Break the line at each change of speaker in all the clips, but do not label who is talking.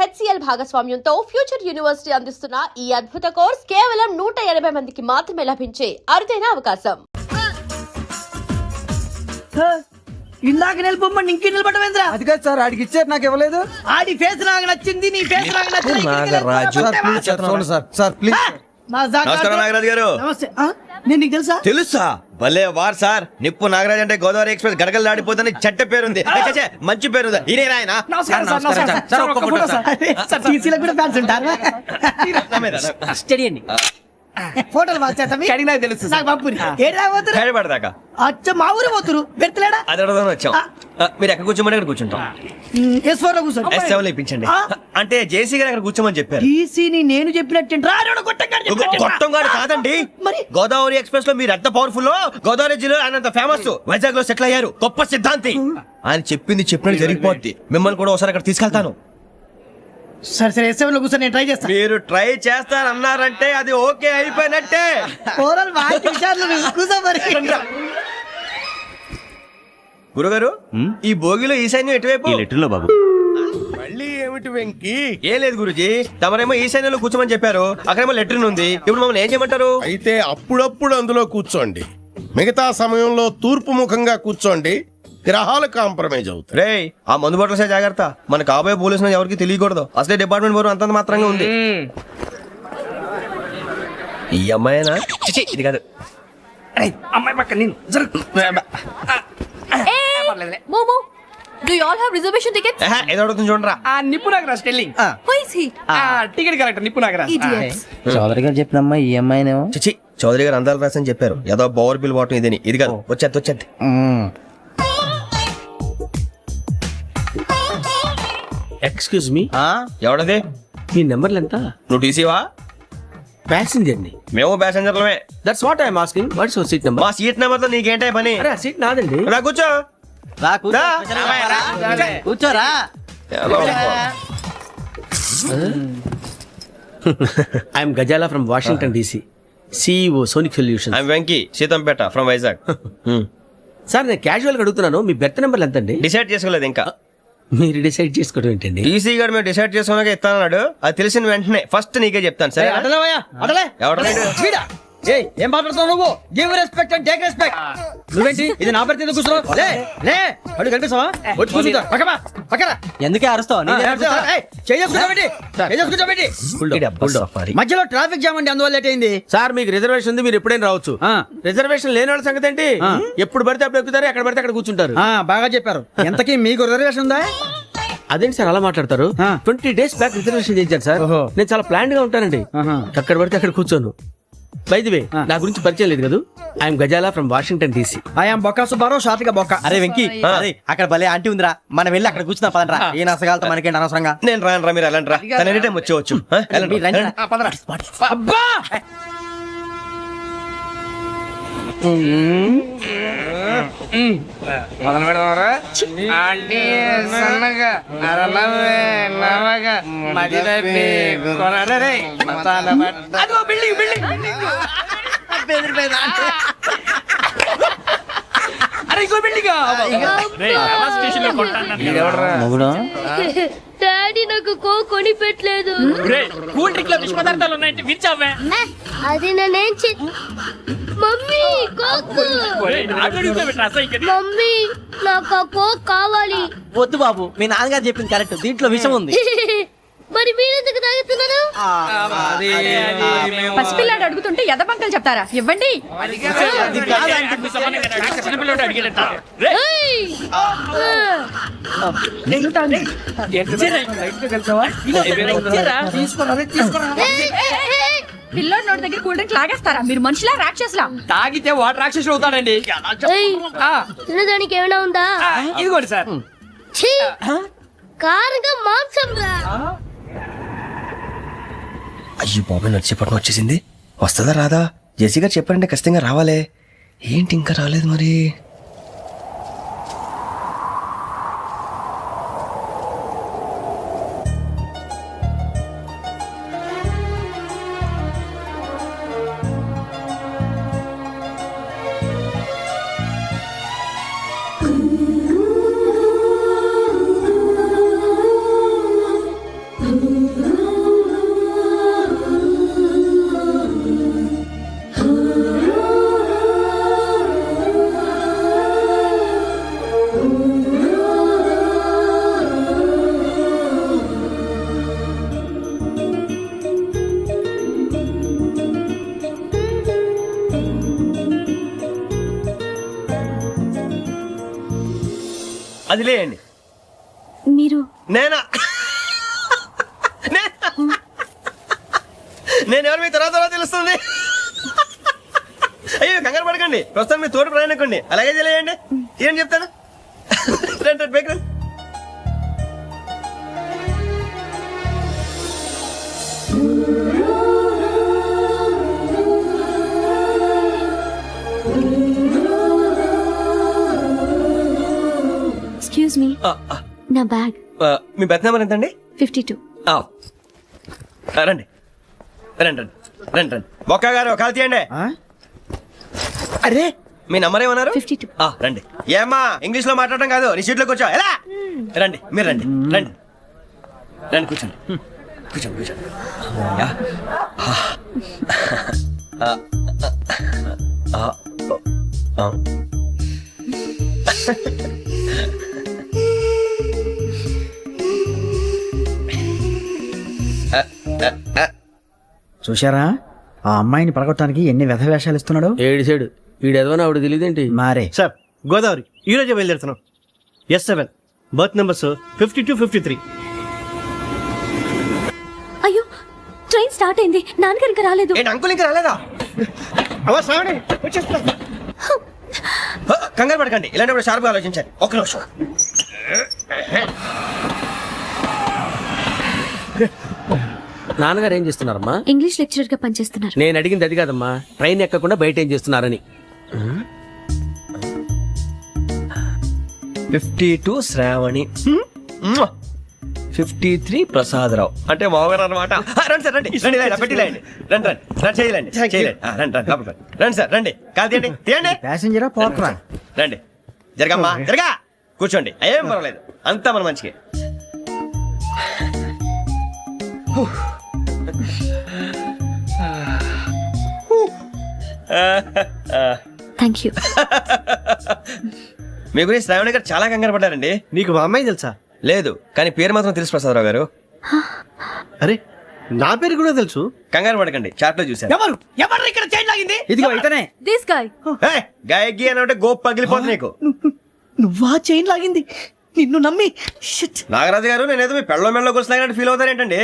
HCL భాగస్వామ్యంతో future university అందిస్తున్న ఈ అద్భుత కోర్స్ కేవలం 180 మందికి మాత్రమే లభించే అరుదైన అవకాశం.
ఇందాక నిలబొమ్మని ఇంకే నిలబడమేంద్రా?
అది కాదు సార్, ఆడికి ఇచ్చారు, నాకు ఇవ్వలేదు.
ఆడి ఫేస్ నాకు నచ్చింది, నీ ఫేస్ నాకు నచ్చింది.
Nagaraju sir please.
నమస్కారం నాగరాజు గారు.
నమస్తే. నేను నీకు తెలుసా?
తెలుసా? భలే వార్ సార్. నిప్పు నాగరాజ్ అంటే గోదావరి ఎక్స్ప్రెస్ గడగలు దాడిపోతుంది చెట్ట పేరుంది. మంచి పేరుంది. ఇదే ఆయన.
నమస్కారం సార్. నమస్కారం సార్. ఒక్క ఫోటో సార్. సార్ టీసీలో కూడా ఫ్యాన్స్ ఉంటారు. స్టడీ అండి. ఫోటోలు మార్చేస్తాం. కడిగినా తెలుసు సార్. బాపురి ఏడా పోతురు?
హైదరాబాద్
అచ్చ మా ఊరు పోతురు. పెడతలేడా?
అది అడగదామని వచ్చాం. మీరు ఎక్కడ కూర్చోమని అక్కడ కూర్చుంటాం.
S4 లో కూర్చోండి.
S7 లో ఇప్పించండి. అంటే జేసీ గారు అక్కడ కూర్చోమని చెప్పారు.
టీసీని నేను చెప్పినట్టు
గొట్టంగాడు కాదండి.
మరి
గోదావరి ఎక్స్ప్రెస్ లో మీరు ఎంత పవర్ఫుల్, గోదావరి జిల్లా ఆయన ఫేమస్, వైజాగ్ లో సెటిల్ అయ్యారు, గొప్ప సిద్ధాంతి. ఆయన చెప్పింది చెప్పినట్టు జరిగిపోద్ది. మిమ్మల్ని కూడా ఒకసారి అక్కడ తీసుకెళ్తాను.
సరే సరే S7 లో కూర్చొని నేను ట్రై చేస్తాను.
మీరు ట్రై చేస్తారన్నారంటే అది ఓకే అయిపోయినట్టే.
ఓవరాల్ వాటి విషయాలు కూర్చో మరి.
గురుగారు, ఈ భోగిలో ఈశాన్యం ఎటువైపు?
లెటర్లో బాబు.
మళ్ళీ ఏమిటి వెంకీ?
ఏం లేదు గురుజీ, తమరేమో ఈశాన్యంలో కూర్చోమని చెప్పారు, అక్కడేమో లెటర్ ఉంది. ఇప్పుడు మమ్మల్ని ఏం చేయమంటారు?
అయితే అప్పుడప్పుడు అందులో కూర్చోండి, మిగతా సమయంలో తూర్పు ముఖంగా కూర్చోండి. గ్రహాలు కాంప్రమైజ్ అవుతాయి.
రే, ఆ మందు బాటలసే జాగ్రత్త. మన కాబోయే పోలీసులు ఎవరికి తెలియకూడదు. అసలే డిపార్ట్మెంట్ బోరు అంతంత మాత్రంగా ఉంది. ఈ అమ్మాయినా? చిచి, ఇది కాదు.
అమ్మాయి పక్క నేను
Momo, do you all have reservation tickets?
ఏదో అడుగుతుంది చూడరా.
నిప్పు Nagaraj telling.
Who is he?
Ticket correct నిప్పు నాగరాజ్.
Idiots.
చౌదరి గారు చెప్పినమ్మా ఈ అమ్మాయినేమో.
చిచి, చౌదరి గారు అందాలు రాసని చెప్పారు. ఏదో బోర్ బిల్ వాటం ఇదని. ఇది కాదు. వచ్చేది.
Excuse me,
ఎవడది?
మీ నెంబర్లు ఎంత?
నువ్వు టీసీవా?
ప్యాసింజర్ ని.
మేము ప్యాసెంజర్లమే.
That's what I'm asking. What's your seat number?
మా సీట్ నెంబర్ తో నీకేంటే పని?
అరే ఆ సీట్ నాదండి.
రా కూర్చో.
కూర్చోరా.
I'm Gazala from Washington DC, CEO Sonic solution.
I'm Venky, Seethampeta from Vizag.
Sir నేను క్యాజువల్ గా అడుగుతున్నాను, మీ బెర్త్ నెంబర్లు ఎంత అండి?
డిసైడ్ చేసుకోలేదు ఇంకా.
మీరు డిసైడ్ చేసుకోవడం ఏంటండి?
టీసీ గారు మేము డిసైడ్ చేసుకున్నాక ఇస్తానన్నాడు. అది తెలిసిన వెంటనే ఫస్ట్ నీకే చెప్తాను. సరే?
ఏం మాట్లాడుతున్నావు నువ్వు? Give respect and take respect. నువ్వేంటి ఇది నా పరిస్థితి కూర్చున్నావు? లే అడుగు కనిపిస్తావా? వచ్చి కూర్చుంటా. పక్కన ఎందుకే అరుస్తావు? మధ్యలో ట్రాఫిక్ జామ్ అండి, అందువల్ల లేట్ అయింది.
సార్ మీకు రిజర్వేషన్ ఉంది, మీరు ఎప్పుడైనా రావచ్చు. రిజర్వేషన్ లేని వాళ్ళ సంగతి ఏంటి? ఎప్పుడు పడితే అప్పుడు ఎక్కుతారు, ఎక్కడ పడితే అక్కడ కూర్చుంటారు.
బాగా చెప్పారు. ఎంతకీ మీకు రిజర్వేషన్ ఉందా?
అదేంటి సార్ అలా మాట్లాడతారు? 20 days బ్యాక్ రిజర్వేషన్ చేశారు సార్. నేను చాలా ప్లాన్డ్ గా ఉంటానండి. అక్కడ పడితే అక్కడ కూర్చోను. బై ది వే, నా గురించి పరిచయం లేదు కదా. I'm Gazala from Washington DC.
I'm Bokka Subbarao, షాతిక బొక్క.
అరే వెంకీ, అక్కడ భలే ఆంటీ ఉందిరా, మనం వెళ్ళి అక్కడ కూర్చున్నా పదనరా. ఏ నసగాలతో మనకేంటి అనవసరంగా.
నేను రాను రా, మీరు వెళ్ళండి రా. తన ఎనీ టైం వచ్చేవచ్చు.
అబ్బా మొదలు పెడదామరా? ఆంటీ సన్నగా అరలవే నవగా మదిలపి కొరడరే మతాల బట్ట. అదిగో బిల్డింగ్ అరే ఇంకో బిల్డింగ్.
డాడీ నాకు కొని పెట్టలేదు.
కూల్ డ్రింక్ లో విష పదార్థాలు ఉన్నాయంటే విరిచావే.
అది నేనేం మమ్మీ కోక్. మమ్మీ నాకు కోక్ కావాలి.
వద్దు బాబు, మీ నాన్నగారు చెప్పింది కరెక్ట్, దీంట్లో విషయం ఉంది.
మరి మీరెందుకు తాగుతున్నారు?
పసిపిల్లాడు అడుగుతుంటే ఎదబంకలు చెప్తారా? ఇవ్వండి. పిల్లోడు నోటి దగ్గర కూల్ డ్రింక్ లాగేస్తారా? మీరు మనుషులా రాక్షసులా?
తాగితే వాటర్ రాక్షసుడు అవుతాడండి.
తినడానికి ఏమైనా ఉందా?
ఇదిగోండి సార్.
కారంగా మాంసం రా.
అయ్యో బాబాయ్, నడిచేపట్నం వచ్చేసింది. వస్తుందా రాదా? జేసీ గారు చెప్పారంటే ఖచ్చితంగా రావాలే. ఏంటి ఇంకా రాలేదు మరి? అది లేయండి.
మీరు
నేనా? నేను ఎవరు మీ తర్వాత తెలుస్తుంది. అయ్యో కంగారు పడకండి, ప్రస్తుతం మీ తోడు ప్రయాణకండి. అలాగే తెలియండి. ఏం చెప్తాను. రండి రండి బైక్ రండి.
ఎక్స్క్యూజ్ మీ, నా బ్యాగ్.
మీ బెత్ నెంబర్ ఎంతండి?
52.
రండి రండి రండి రండి రండి. బొక్క గారు కాల్ తీయండి.
అరే
మీ నంబర్ ఏమన్నారు?
52.
రండి. ఏమ్మా ఇంగ్లీష్ లో మాట్లాడడం కాదు, నీ సీట్లో కూర్చో. ఎలా రండి, మీరు రండి రండి రండి కూర్చోండి కూర్చోండి కూర్చోండి. యా.
చూశారా ఆ అమ్మాయిని పడగొట్టడానికి ఎన్ని వ్యధ వేషాలు ఇస్తున్నాడు.
ఏడు సైడు వీడు ఎదవని ఆవిడ తెలియదేంటి.
మారే
సార్ గోదావరి ఈ రోజే బయలుదేరుతున్నాం. S7 berth numbers 52, 53.
అయ్యో, ట్రైన్ స్టార్ట్ అయింది. నాన్నగారు ఇంకా రాలేదు.
ఏంటి అంకుల్ ఇంకా రాలేదా? కంగారు పడకండి, ఇలాంటప్పుడు షార్ప్గా ఆలోచించండి. ఒక్క నిమిషం.
నాన్నగారు ఏం చేస్తున్నారమ్మా?
ఇంగ్లీష్ లెక్చరర్ గా పనిచేస్తున్నారు.
నేను అడిగింది అది కాదమ్మా, ట్రైన్ ఎక్కకుండా బయట ఏం చేస్తున్నారని.
52 శ్రావణి, 53 ప్రసాదరావు అంటే మామగారు అనమాట. రండి సార్ రండి రండి, ఇలా పెట్టి రండి రండి రండి రండి చేయలేండి చేయలేండి. రండి రండి లోపలికి రండి. రండి సార్ రండి, కాదు తీయండి తీయండి.
ప్యాసింజరా పోట్రా.
రండి జరగమ్మా జరగా, కూర్చోండి. ఏం పర్వాలేదు, అంతా మన మంచిగా.
Thank you.
మీ గురించి శ్రావణి గారు చాలా కంగారు పడ్డారండి.
నీకు మా అమ్మాయి తెలుసా?
లేదు, కానీ పేరు మాత్రం తెలుసు ప్రసాదరావు గారు.
అరే నా పేరు కూడా తెలుసు.
కంగారు పడకండి, చాట్ లో చూశాను.
ఎవరు ఎవరు ఇక్కడ చైన్ లాగింది? ఇదిగో ఇతనే.
This guy.
గాయకి అని అంటే గోప్ పగిలిపోతుంది నీకు.
నువ్వా చైన్ లాగింది? నిన్ను నమ్మి. Shit.
నాగరాజు గారు, నేనేదో మీ పెళ్ళ మెళ్ళ గురిసిలాగినట్టు ఫీల్ అవుతారేంటండి?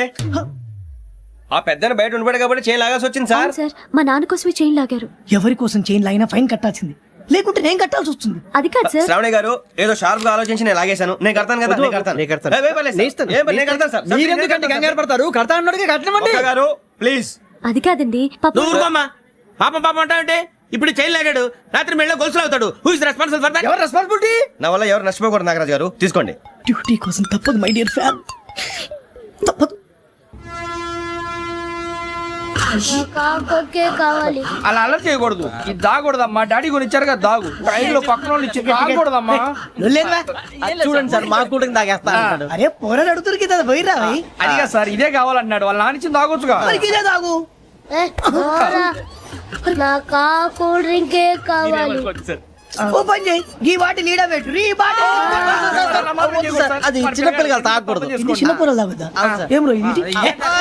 ఆ పెద్దని బయట ఉండిపోయాడు కాబట్టి చేయి లాగాల్సి వచ్చింది సార్.
అవును సార్, మా నాన్న కోసమే చైన్ లాగారు.
ఎవరి కోసం చైన్ లాగినా ఫైన్ కట్టాల్సింది, లేకుంటే నేను కట్టాల్సి వస్తుంది.
అది కాదు సార్.
శ్రావణి గారు ఏదో షార్ప్ గా ఆలోచించి నేను లాగేశాను. నేను కడతాను కదా, నేను కడతాను.
నేను కడతాను.
ఏ, పర్లేదు సార్. ఏం పర్లేదు, నేను కడతాను సార్.
మీరెందుకంటే కంగారు పడతారు? కడతా అన్నాడుగా కట్టమండి.
ఒక్క గారు ప్లీజ్.
అది కాదండి, పాప.
నువ్వు ఊరుకోమ్మా. పాపం పాపం అంటావంటే ఇప్పుడు చైన్ లాగాడు, రాత్రి మెళ్ళ గొలుసులు అవుతాడు. Who is responsible for that?
ఎవరు రెస్పాన్సిబిలిటీ?
నా వల్ల ఎవరు నష్టపోకూడదు నాగరాజు గారు, తీసుకోండి.
డ్యూటీ కోసం తప్పదు మై డియర్ ఫ్యాన్, తప్పదు.
కాకొక్కే కావాలి.
అలా అలర్ట్ చేయకూడదు. ఇది దాగకూడదమ్మా. డాడీ కొని ఇచ్చారు కదా దాగు. ట్రైన్ లో పక్కన వాళ్ళు ఇచ్చి దాగకూడదమ్మా.
చూడండి సార్, మా కూడా తాగేస్తా అంటాడు.
అరే పోరాడు అడుగుతారు కదా, పోయిరా భయ్.
అడిగా సార్ ఇదే కావాలన్నాడు. వాళ్ళ నాన్న ఇచ్చింది తాగొచ్చుగా.
మరికి ఇదే తాగు.
ఏ, పోరా. నాకు ఆ కూల్ డ్రింకే కావాలి.
ఓ పని చేయి, ఈ బాటిల్ ఈడ పెట్టు. ఈ బాటిల్
అది చిన్నపిల్లలు తాగకూడదు.
ఇది చిన్న పొరలు తాగుతా. ఏం రో ఇది?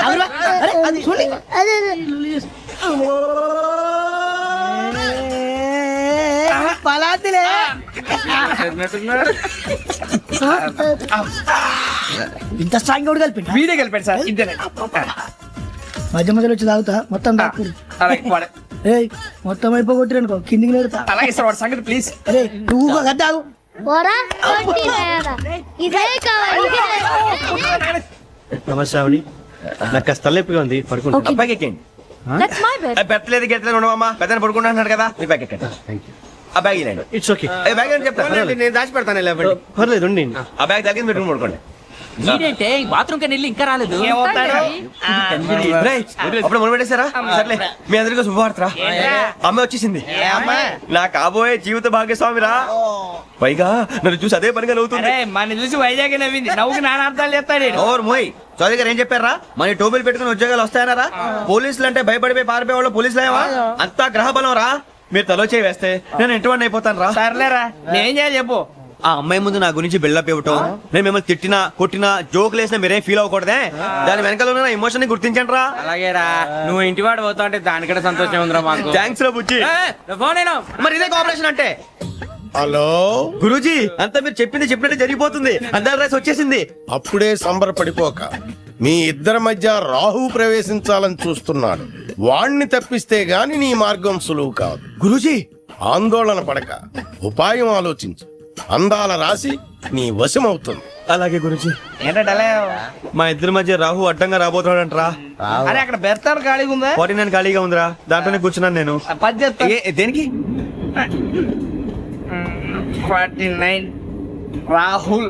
అరే అది చూడండి.
అదే
పలాతిలే. ఇంత స్ట్రాంగ్ కూడా కలిపి
వీడే గెలిపాడు సార్. ఇంతేనే.
మధ్య మధ్యలో వచ్చి తాగుతా, మొత్తం తాగుతుంది.
అలాగే వాడు.
ఏయ్ మొత్తం అయిపోగొట్టిరనుకో కిందికి నేడుతా.
అలాగే సార్ వాడి సంగతి ప్లీజ్.
అరే నువ్వు కదా తాగు.
పోరా, కొట్టి వేయరా. ఇదే కావాలి, ఇదే.
నమస్తే శ్రావణి, నాకు కాస్త తలెప్పిగా ఉంది, పడుకుంటా.
Okay.
అబ్బాయికి ఎక్కండి.
That's my bed.
పెట్టలేదు గెట్టలేదు ఉండవమ్మా. పెద్దని పడుకుంటున్నాడు కదా, మీ బ్యాగ్ ఎక్కండి. ఆ బ్యాగ్ ఇలాండి.
It's okay.
బ్యాగ్ అని చెప్తాను,
నేను దాచి పెడతాను. పర్లేదు ఉండి.
ఆ బ్యాగ్ తగ్గింది పెట్టుకుని పడుకోండి.
ఏంటంటే బాత్రూమ్ కని వెళ్ళి ఇంకా రాలేదు.
రేయ్, అప్పుడు మొదలు పెట్టేశారా? సర్లే, మీ అందరికీ శుభవార్తరా. అమ్మ వచ్చేసింది, నా కాబోయే జీవిత భాగ్యస్వామిరా. పైగా నన్ను చూసి అదే పనిగా నవ్వుతుంది.
మన చూసి వైజాగ్ నవ్వింది. నవ్వుకి నాన్న అర్థాలు చెప్తాడు.
ఓర్ మోయ్, చౌదరి గారు ఏం చెప్పారా? మన టోబీలు పెట్టుకుని ఉద్యోగాలు వస్తాయనరా? పోలీసులు అంటే భయపడిపోయి పారిపోయే వాళ్ళు పోలీసులు ఏవా? అంతా గ్రహ బలం రా. మీరు తలో చేయి వేస్తే నేను ఇంటివాడిని అయిపోతాను రా.
సర్లేరా, నేనేం చేయాలి చెప్పు.
ఆ అమ్మాయి ముందు నా గురించి బిల్డప్ ఇవ్వటం, నేను మిమ్మల్ని తిట్టినా కొట్టినా జోకులు వేసినా మీరేం ఫీల్ అవ్వకూడదే. దాని వెనకాల ఉన్న ఎమోషన్ ని గుర్తించండి రా.
అలాగేరా, నువ్వు ఇంటివాడు పోతా అంటే దానికంటే సంతోషం ఉందిరా మాకు.
థ్యాంక్స్ రా బుజ్జి.
ఫోన్
మరి ఇదే కోఆపరేషన్ అంటే.
హలో
గురూజీ అంతా మీరు చెప్పింది చెప్పినట్టు జరిగిపోతుంది. అందాల రైస్ వచ్చేసింది.
అప్పుడే సంబరపడిపోక మీ ఇద్దరి మధ్య రాహు ప్రవేశించాలని చూస్తున్నాడు. వాణ్ణి తప్పిస్తే గాని నీ మార్గం సులువు కాదు.
గురూజీ
ఆందోళన పడక ఉపాయం ఆలోచించు. అందాల రాశి నీ వశమవుతుంది.
అలాగే గురూజీ.
ఏంటంటే
మా ఇద్దరి మధ్య రాహు అడ్డంగా రాబోతున్నాడంట్రా.
అరే అక్కడ బెర్తాను ఖాళీగా ఉందా?
49 ఖాళీగా ఉందిరా, దాంట్లోనే కూర్చున్నాను నేను.
పది చెప్తా.
దేనికి?
49 రాహుల్.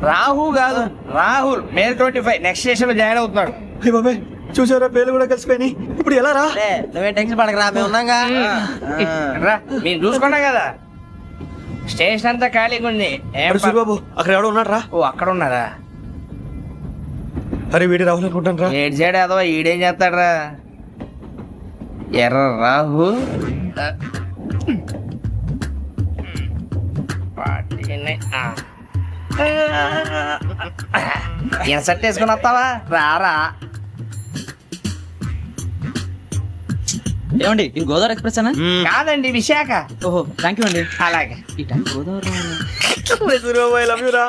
రాహు కాదు రాహుల్. మే 25 నెక్స్ట్ స్టేషన్ లో జాయిన్ అవుతున్నాడు.
అయ్య బాబాయ్, చూసారా పేర్లు కూడా కలిసిపోయినాయి. ఇప్పుడు ఎలా రా?
నువ్వే టెన్షన్ పడకరా, మేము ఉన్నాగా.
రా మీరు చూసుకున్నా కదా, స్టేషన్ అంతా ఖాళీగా ఉంది.
అరే సూరిబాబు, అక్కడ ఎవడో ఉన్నాడు రా.
ఓ అక్కడ ఉన్నారా?
అరే వీడి రాహుల్ అనుకుంటాను రా.
ఏడు సైడ్ అదో ఈడేం చేస్తాడరా? ఎర్ర రాహు. ఇన్సర్ట్ వేసుకుని వస్తావా? రారా.
ఏమండి ఇది గోదావరి ఎక్స్ప్రెస్ అనా?
కాదండి విశాఖ.
ఓహో థ్యాంక్ యూ అండి.
అలాగే.
ఈ time Godavari
Suribabu I love you రా.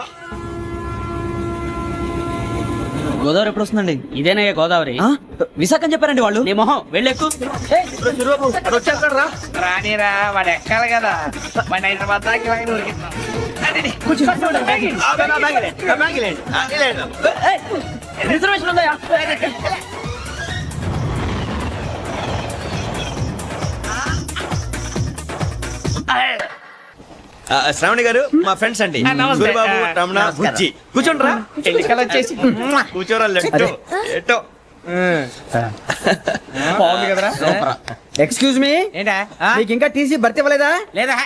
గోదావరి ఎప్పుడు వస్తుందండి? ఇదేనయ్యా గోదావరి. విశాఖ అని చెప్పారండి వాళ్ళు. నీ మొహం వెళ్ళెక్కు.
సూరిబాబు అక్కడ వచ్చేస్తాడు రా.
రానిరా, వాడు ఎక్కాలి కదా. వాడు హైదరాబాద్ దాకా ఇలాగే ఉరికిస్తాం.
రిజర్వేషన్ ఉందా?
శ్రావణి గారు మా ఫ్రెండ్స్ అండి.
నమస్తే.
సూరిబాబు, రమణ, బుజ్జి. కూర్చోండి రా.
ఎన్నికలు వచ్చేసి
కూర్చోరా. లెట్టో ఎట్టో.
బాగుంది కదరా?
ఎక్స్క్యూజ్ మీ,
ఏంటా?
మీకు ఇంకా టీసీ భర్తీ ఇవ్వలేదా?
లేదా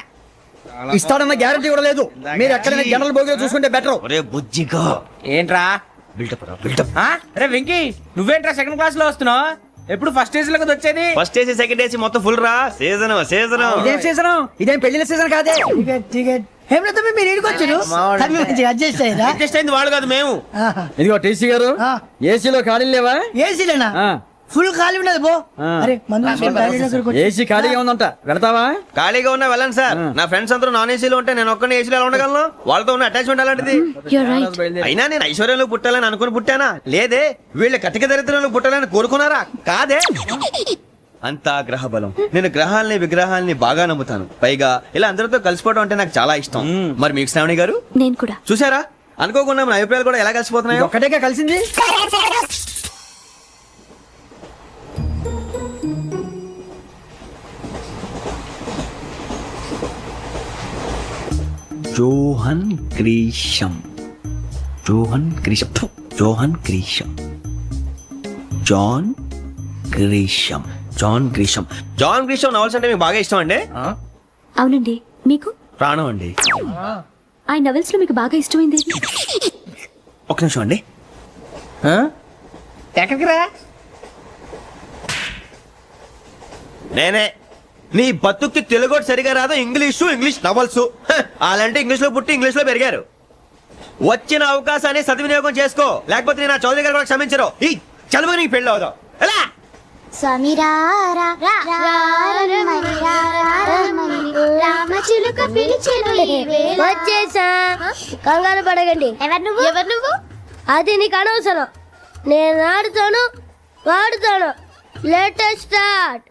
ఇస్తాడన్న గ్యారంటీ కూడా లేదు. మీరు ఎక్కడైనా జనరల్ బోగిలో చూసుకుంటే బెటర్.
ఒరే బుజ్జిగా
ఏంట్రా?
బిల్డప్ రా, బిల్డప్.
అరే వెంకీ, నువ్వేంట్రా సెకండ్ క్లాస్ లో వస్తున్నావు? ఎప్పుడు ఫస్ట్ ఏజ్ లో కదా వచ్చేది?
ఫస్ట్ ఏసీ సెకండ్ ఏసీ మొత్తం ఫుల్ రా. Season season.
ఇదేం సీజన్? ఇదేం పెళ్లిన సీజన్ కాదే. మీరు ఇడికొచ్చారు అడ్జస్ట్ అయ్యారా?
అడ్జస్ట్ అయింది వాడు కాదు, మేము.
ఇదిగో టీసీ గారు, ఏసీలో ఖాళీ లేవా?
ఏసీలేనా? ఫుల్ ఖాళీ ఉన్నది బో. అరే
ఏసీ ఖాళీగా ఉందంట, వెళతావా?
ఖాళీగా ఉన్నా వెళ్ళండి సార్. నా ఫ్రెండ్స్ అందరూ నాన్ ఏసీలో ఉంటే నేను ఒక్కనే ఏసీలో ఎలా ఉండగలను? వాళ్ళతో ఉన్న అటాచ్మెంట్ అలాంటిది. అయినా నేను ఐశ్వర్యంలో పుట్టాలని అనుకుని పుట్టానా? లేదే. వీళ్ళ కటిక దరిద్రంలో పుట్టాలని కోరుకున్నారా? కాదే. అంతా గ్రహ బలం. నేను గ్రహాలని విగ్రహాలని బాగా నమ్ముతాను. పైగా ఇలా అందరితో కలిసిపోవడం అంటే నాకు చాలా ఇష్టం. మరి మీకు శ్రావణి గారు?
నేను కూడా.
చూసారా, అనుకోకుండా మన అభిప్రాయాలు కూడా ఎలా కలిసిపోతున్నాయో.
ఒక్కటేగా కలిసింది.
John Grisham. John Grisham. John Grisham. John Grisham. John Grisham. John Grisham novels అంటే మీకు బాగా ఇష్టం అండి?
అవునండి. మీకు?
ప్రాణం అండి.
ఆ నవెల్స్ లో మీకు బాగా ఇష్టమైంది?
ఒక నిమిషం అండి.
ఎక్కడికి రా?
నేనే. నీ బతుక్కి తెలుగు సరిగా రాదు, ఇంగ్లీష్ నవల్స్. అలాంటి ఇంగ్లీష్ లో పుట్టి ఇంగ్లీష్ లో పెరిగారు. వచ్చిన అవకాశాన్ని సద్వినియోగం చేసుకో, లేకపోతే నేను ఆ చౌదరి గారు కూడా క్షమించరు. ఈ చదువు నీకు పెళ్ళి అవుదాం. ఎలా?
వచ్చేసా, కంగారు పడకండి. ఎవరు నువ్వు? అది నీకు అనవసరం. నేను ఆడుతాను, వాడుతాను. Latest start.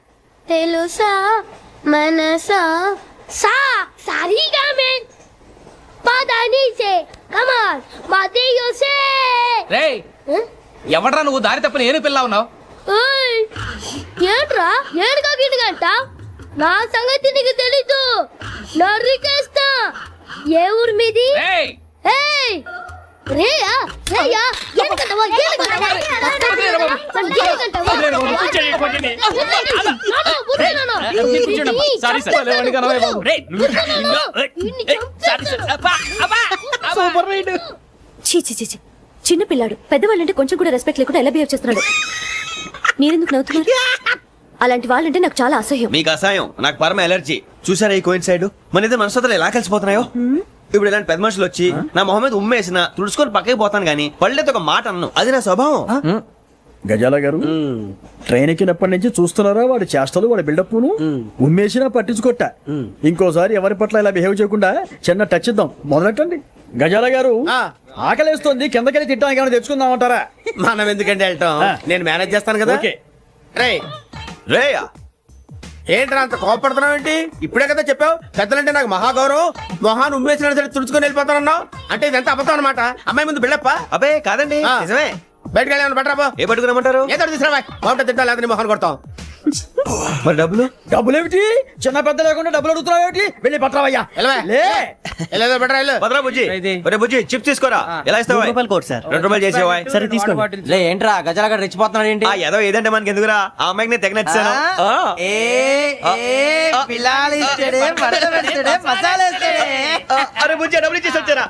తెలుసా మనసా సా సారీగా మెన్ పదని సే కమాన్ మదియో సే.
రేయ్, ఎవడ్రా నువ్వు? దారి తప్పని ఏను పిల్ల ఉన్నావు?
ఏంట్రా ఏడుగా గిడుగంట? నా సంగతి నీకు తెలీదు. నరికేస్తా. ఏ ఊరు మీది? ఏయ్ రేయా రేయా ఏడుగంటవా?
చిన్న పిల్లాడు. పెద్దవాళ్ళంటే కొంచెం కూడా రెస్పెక్ట్ లేకుండా ఎలా బిహేవ్ చేస్తున్నాడు. మీరెందుకు నవ్వుతున్నారు? అలాంటి వాళ్ళంటే నాకు చాలా అసహ్యం.
మీకు అసహ్యం, నాకు పరమ ఎలర్జీ. చూసారా ఈ కోయిన్సైడ్? మన ఇద్దరు మనస్తత్వాలు ఎలా కలిసిపోతున్నాయో. ఇప్పుడు ఇలాంటి పెద్ద మనుషులు వచ్చి నా మొహం మీద ఉమ్మేసిన తుడుచుకొని పక్కకి పోతాను గానీ పళ్ళేతో ఒక మాట అన్ను. అది నా స్వభావం.
గజాల గారు ట్రైన్ ఎక్కినప్పటి నుంచి చూస్తున్నారా వాడి చేష్టలు వాడి బిల్డప్ ఉమ్మేసినా పట్టించుకోట ఇంకోసారి ఎవరి పట్ల ఇలా బిహేవ్ చేయకుండా చిన్న టచ్ ఇద్దాం మొదలెట్టండి గజాల గారు ఆకలేస్తోంది కిందకెళ్ళి తిట్టడానికి ఏమైనా తెచ్చుకుందామంటారా
మనం ఎందుకంటే వెళ్తాం నేను మేనేజ్ చేస్తాను కదా.
ఓకే
రే రేయా ఏంట్రా అంత కోపడుతున్నావు ఏంటి? ఇప్పుడే కదా చెప్పావు పెద్దలంటే నాకు మహాగౌరవం, మొహాన్ని ఉమ్మేసిన సరే తుడుచుకొని వెళ్ళిపోతానన్నావు. అంటే ఇదంతా అబద్ధం అనమాట. అమ్మాయి ముందు బిళ్ళప్ప.
అబ్బే కాదండి, నిజమే.
బయటకు వెళ్ళి బట్రాబో.
ఏ పట్టుకురమ్మంటారు?
ఏదో తీసుకురా బాగుంటుంది తింటా లేదా మొహాన్ని కొడతాం.
మరి డబ్బులు?
డబ్బులేమిటి చిన్న పెద్ద లేకుండా డబ్బులు అడుగుతున్నావు ఏమిటి? వెళ్ళి పట్టరావయ్యా.
భద్రా బుజ్జి, ఒరే బుజ్జి చిప్స్ తీసుకోరా. ఎలా ఇస్తావా?
Court sir.
2 రూపాయలు చేసేవా?
సరే తీసుకోండి.
లే ఏంట్రా గజాలగా రెచ్చిపోతున్నాడు ఏంటి?
ఏదో ఏదంటే మనకి ఎందుకురా, ఆ అమ్మాయికి నేను తెగ నచ్చాను. అరే బుజ్జి డబ్బులు ఇచ్చేసి వచ్చారా?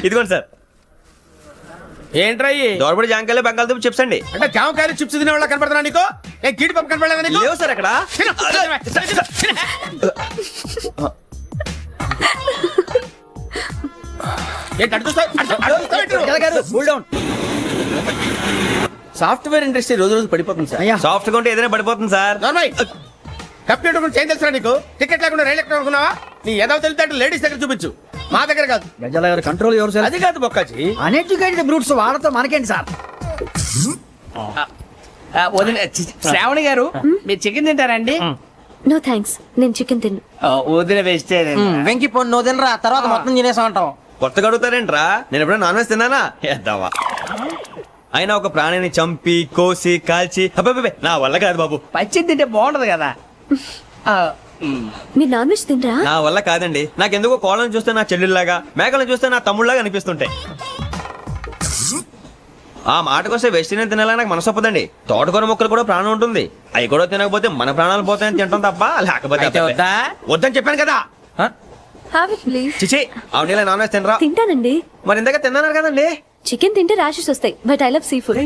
ఇదిగోండి సార్.
ఏంట్రా
దోరబడి జాంకాయలు బంగాళదుంప చిప్స్ అండి.
అంటే జామకాయలు చిప్స్ తినే వాళ్ళ కనపడుతున్నా నీకు? ఏ గీడి పప్పు కనపడలేదా నీకు?
లేవు సార్ అక్కడ.
సాఫ్ట్వేర్ ఇండస్ట్రీ రోజు రోజు పడిపోతుంది సార్.
సాఫ్ట్ గా ఉంటే ఏదైనా పడిపోతుంది సార్.
కంప్యూటర్ గురించి ఏం తెలుసా నీకు? టికెట్ లేకుండా రైలు ఎక్కడ అనుకున్నావా? నీ ఏదో తెలితే లేడీస్ దగ్గర చూపించు, మా దగ్గర కాదు.
గజాల గారు కంట్రోల్ ఎవరు సార్?
అది కాదు బొక్కాజీ.
అన్ఎడ్యుకేటెడ్ బ్రూట్స్ వాళ్ళతో మనకేంటి సార్?
శ్రావణి గారు మీరు చికెన్ తింటారండి?
నో థ్యాంక్స్, నేను చికెన్ తిన్ను.
వదిన వెజిటేరియన్.
వెంకి పొన్ను నువ్వు తినరా, తర్వాత మొత్తం తినేసా ఉంటాం.
కొత్తగా అడుగుతారేంట్రా? నేను ఎప్పుడైనా నాన్ వెజ్ తిన్నానా? ఎద్దావా. అయినా ఒక ప్రాణిని చంపి కోసి కాల్చి అబ్బబ్బే నా వల్ల కాదు బాబు.
పచ్చి తింటే బాగుంటది కదా.
మీరు నాన్ వెజ్ తినరా?
నా వల్ల కాదండి. నాకెందుకో కోళ్ళని చూస్తే నా చెల్లెళ్ళలాగా, మేకలను చూస్తే నా తమ్ముళ్ళలాగా అనిపిస్తుంటాయి. ఆ మాటకొస్తే వెజిటేరియన్ తినాలని నాకు మనసు ఒప్పదండి. తోటకూర మొక్కలు కూడా ప్రాణం ఉంటుంది. అవి కూడా తినకపోతే మన ప్రాణాలు పోతాయని తింటాం తప్ప లేకపోతే వద్దని చెప్పాను కదా.
Have it please.
చిచి అవునీ నాన్ వెజ్ తినరా?
తింటానండి.
మరి ఇందాక తిన్నాను కదండి.
చికెన్ తింటే ర్యాషెస్ వస్తాయి, but I love sea food.